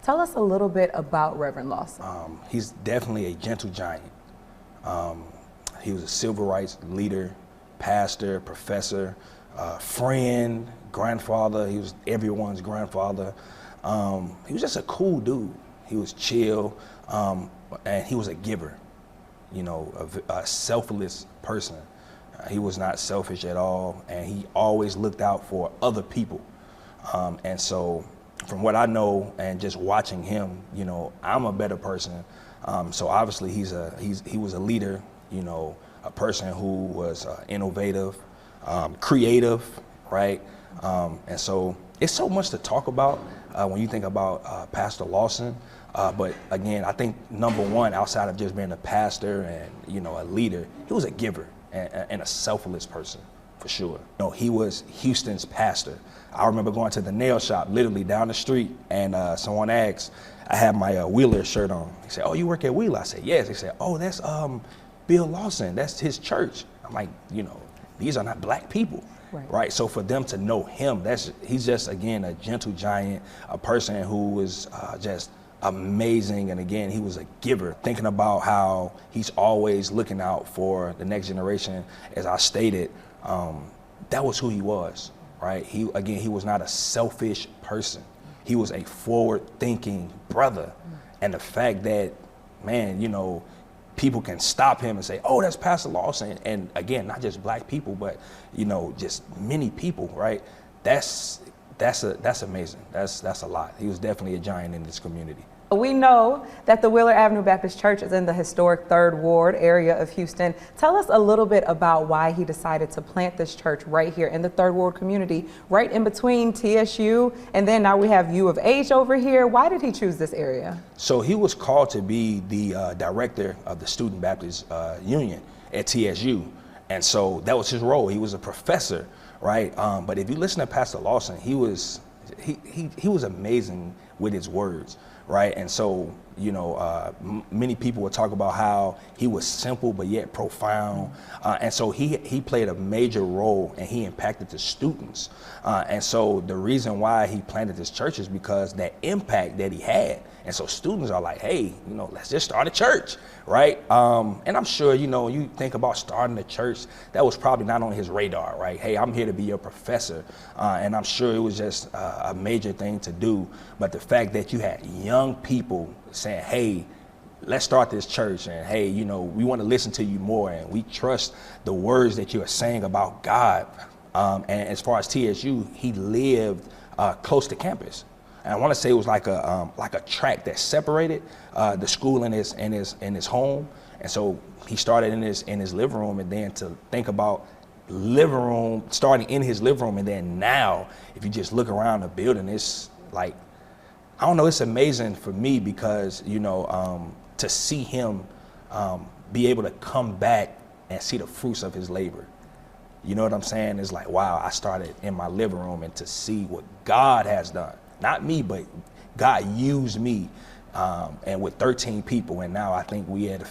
Tell us a little bit about Reverend Lawson. He's definitely a gentle giant. He was a civil rights leader, pastor, professor, friend, grandfather. He was everyone's grandfather. He was just a cool dude. He was chill, and he was a giver, a selfless person. He was not selfish at all, and he always looked out for other people. And so from what I know and just watching him, I'm a better person. So obviously he was a leader, a person who was innovative, creative, right? And so it's so much to talk about when you think about Pastor Lawson. But again, I think number one, outside of just being a pastor and, a leader, he was a giver and a selfless person, for sure. He was Houston's pastor. I remember going to the nail shop literally down the street, and someone asked, I had my Wheeler shirt on. He said, "Oh, you work at Wheeler?" I said, "Yes." He said, "Oh, that's Bill Lawson. That's his church." I'm like, these are not black people. Right. So for them to know him, he's just, again, a gentle giant, a person who was just amazing. And again, he was a giver, thinking about how he's always looking out for the next generation. As I stated, that was who he was, right? He was not a selfish person. He was a forward-thinking brother. And the fact that, man, people can stop him and say, "Oh, that's Pastor Lawson." And again, not just black people, but, just many people, right? That's amazing. That's a lot. He was definitely a giant in this community. We know that the Wheeler Avenue Baptist Church is in the historic 3rd Ward area of Houston. Tell us a little bit about why he decided to plant this church right here in the 3rd Ward community, right in between TSU, and then now we have U of H over here. Why did he choose this area? So he was called to be the director of the Student Baptist Union at TSU. And so that was his role. He was a professor, right? But if you listen to Pastor Lawson, he was amazing with his words. Right. And so, many people would talk about how he was simple, but yet profound. And so he played a major role, and he impacted the students. And so the reason why he planted this church is because that impact that he had. And so students are like, hey, let's just start a church. Right. And I'm sure, you think about starting a church, that was probably not on his radar. Right. Hey, I'm here to be your professor. And I'm sure it was just a major thing to do. But the fact that you had young people saying, hey, let's start this church, and hey, we want to listen to you more, and we trust the words that you are saying about God. And as far as TSU, he lived close to campus. And I want to say it was like a track that separated the school and his home. And so he started in his living room, and then to think about starting in his living room, and then now, if you just look around the building, it's like, I don't know, it's amazing for me because, to see him be able to come back and see the fruits of his labor. You know what I'm saying? It's like, wow, I started in my living room, and to see what God has done. Not me, but God used me, and with 13 people, and now I think we had,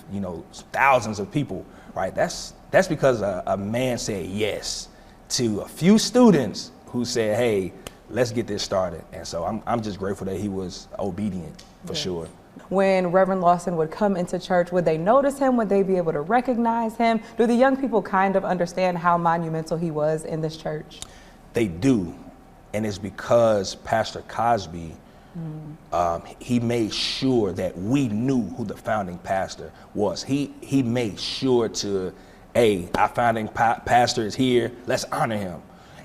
thousands of people, right? That's because a man said yes to a few students who said, hey, let's get this started. And so I'm just grateful that he was obedient, for sure. When Reverend Lawson would come into church, would they notice him? Would they be able to recognize him? Do the young people kind of understand how monumental he was in this church? They do. And it's because Pastor Cosby, he made sure that we knew who the founding pastor was. He made sure to, hey, our founding pastor is here, let's honor him.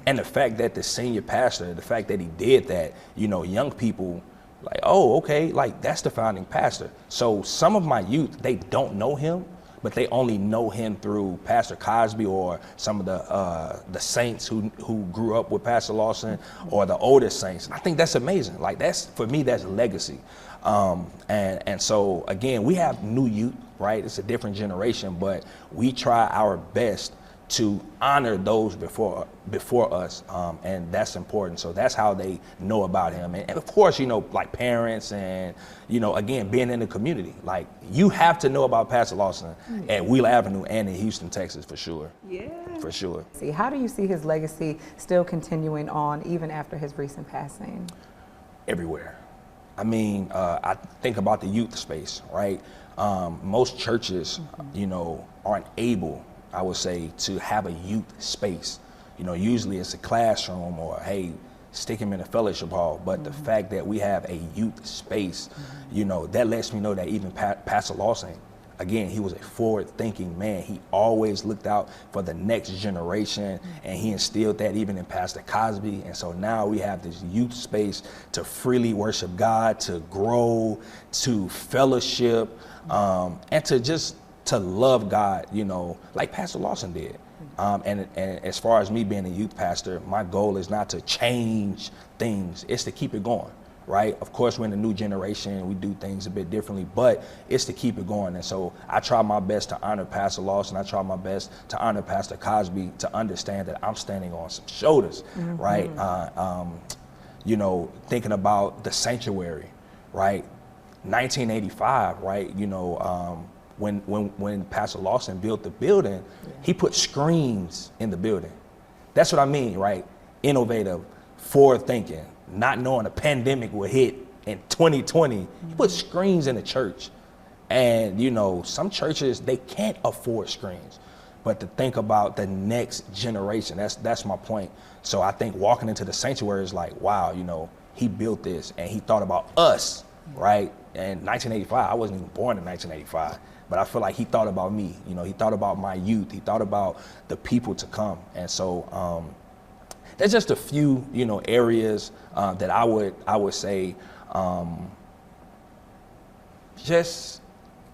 And the fact that the senior pastor, the fact that he did that, young people like, oh, okay, like that's the founding pastor. So some of my youth, they don't know him, but they only know him through Pastor Cosby or some of the saints who grew up with Pastor Lawson, or the older saints. And I think that's amazing. Like for me, that's legacy. And so again, we have new youth, right? It's a different generation, but we try our best to honor those before us, and that's important. So that's how they know about him. And of course, like parents and, again, being in the community, like you have to know about Pastor Lawson at Wheeler Avenue and in Houston, Texas, for sure. Yeah. For sure. How do you see his legacy still continuing on even after his recent passing? Everywhere. I mean, I think about the youth space, right? Most churches, you know, aren't able, I would say, to have a youth space. You know, usually it's a classroom or, hey, stick him in a fellowship hall. But the fact that we have a youth space, you know, that lets me know that even Pastor Lawson, again, he was a forward-thinking man. He always looked out for the next generation, and he instilled that even in Pastor Cosby. And so now we have this youth space to freely worship God, to grow, to fellowship, and to love God, you know, like Pastor Lawson did. And as far as me being a youth pastor, my goal is not to change things, it's to keep it going. Right? Of course, we're in the new generation. We do things a bit differently, but it's to keep it going. And so I try my best to honor Pastor Lawson. I try my best to honor Pastor Cosby, to understand that I'm standing on some shoulders, right? You know, thinking about the sanctuary, right? 1985, right? You know, when Pastor Lawson built the building, he put screens in the building. That's what I mean, right? Innovative, forward thinking. Not knowing a pandemic will hit in 2020, you put screens in the church. And, you know, some churches, they can't afford screens. But to think about the next generation, that's my point. So I think walking into the sanctuary is like, wow, you know, he built this and he thought about us, right? And 1985, I wasn't even born in 1985. But I feel like he thought about me. You know, he thought about my youth. He thought about the people to come. And so, there's just a few, you know, areas that I would say just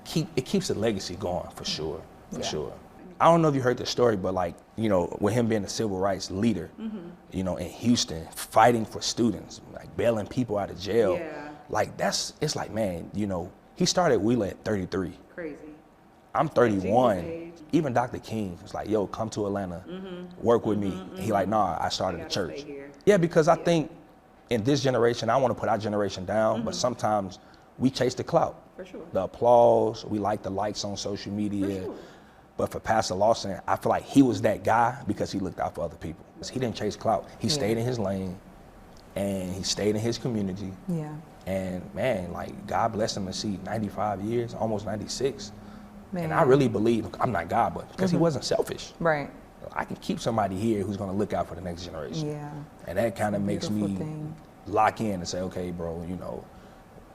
keeps the legacy going for sure, for sure. I don't know if you heard the story, but like, you know, with him being a civil rights leader, you know, in Houston, fighting for students, like bailing people out of jail, like it's like, man, you know, he started Wheeler at 33. Crazy. I'm 31. Even Dr. King was like, yo, come to Atlanta, work with me. He like, nah, I started a church. Yeah, because I think in this generation, I want to put our generation down, but sometimes we chase the clout. For sure. The applause, we like the likes on social media. For sure. But for Pastor Lawson, I feel like he was that guy because he looked out for other people. He didn't chase clout. He stayed in his lane and he stayed in his community. Yeah. And man, like God blessed him to see 95 years, almost 96. Man. And I really believe, I'm not God, but because he wasn't selfish. Right. I can keep somebody here who's going to look out for the next generation. Yeah. And that kind of makes me lock in and say, okay, bro, you know,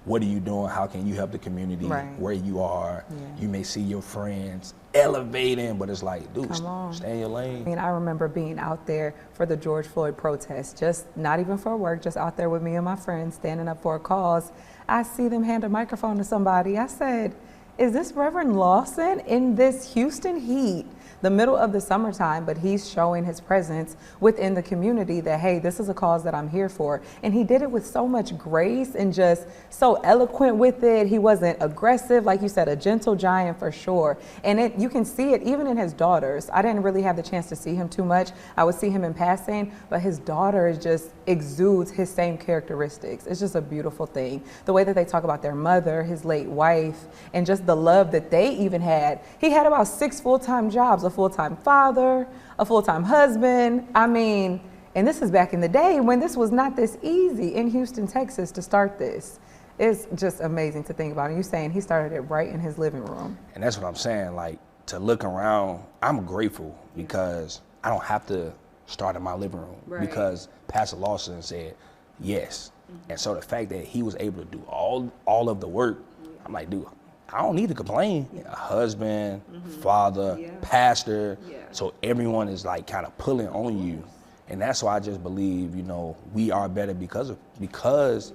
what are you doing? How can you help the community where you are? You may see your friends elevating, but it's like, dude, stay in your lane. I mean, I remember being out there for the George Floyd protest, just not even for work, just out there with me and my friends standing up for a cause. I see them hand a microphone to somebody. I said, is this Reverend Lawson in this Houston heat, the middle of the summertime, but he's showing his presence within the community that, hey, this is a cause that I'm here for. And he did it with so much grace and just so eloquent with it. He wasn't aggressive, like you said, a gentle giant for sure. And you can see it even in his daughters. I didn't really have the chance to see him too much. I would see him in passing, but his daughter just exudes his same characteristics. It's just a beautiful thing. The way that they talk about their mother, his late wife, and just the love that they even had. He had about 6 full-time jobs, a full-time father, a full-time husband. I mean, and this is back in the day when this was not this easy in Houston, Texas to start this. It's just amazing to think about. And you're saying he started it right in his living room. And that's what I'm saying, like to look around, I'm grateful because I don't have to start in my living room because Pastor Lawson said yes. And so the fact that he was able to do all of the work, I'm like, dude, I don't need to complain. A husband, father, pastor. So everyone is like kind of pulling on you. And that's why I just believe, you know, we are better because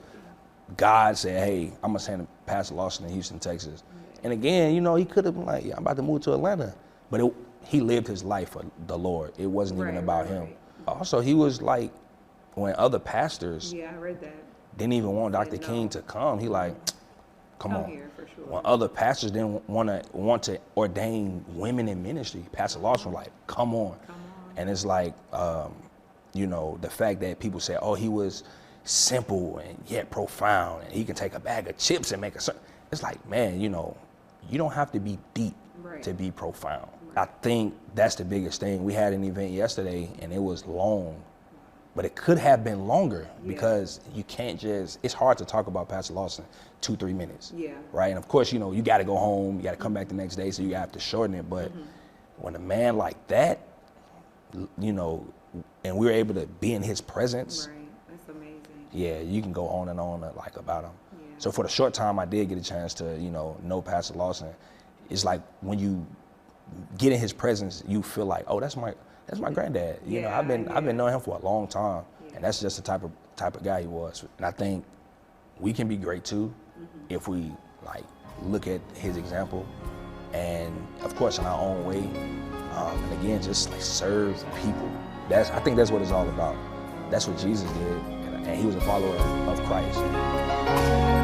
God said, hey, I'm going to send Pastor Lawson to Houston, Texas. And again, you know, he could have been like, yeah, I'm about to move to Atlanta. But he lived his life for the Lord. It wasn't even about him. Also, he was like, when other pastors I read that. didn't even want Dr. King to come, he like, come on. Here, for sure. When other pastors didn't want to ordain women in ministry, Pastor Lawson was like, come on. And it's like, you know, the fact that people say, oh, he was simple and yet profound, and he can take a bag of chips and make a sermon. It's like, man, you know, you don't have to be deep to be profound. I think that's the biggest thing. We had an event yesterday, and it was long. but it could have been longer because you can't just, it's hard to talk about Pastor Lawson 2-3 minutes. Right? And of course, you know, you got to go home, you got to come back the next day, so you have to shorten it. But when a man like that, you know, and we were able to be in his presence. Right, that's amazing. Yeah, you can go on and on like about him. So for the short time I did get a chance to, you know Pastor Lawson, it's like when you get in his presence, you feel like, oh, that's my granddad. You know, I've been knowing him for a long time, and that's just the type of guy he was. And I think we can be great too if we like look at his example, and of course in our own way. And again, just like serve people. I think that's what it's all about. That's what Jesus did, and he was a follower of Christ.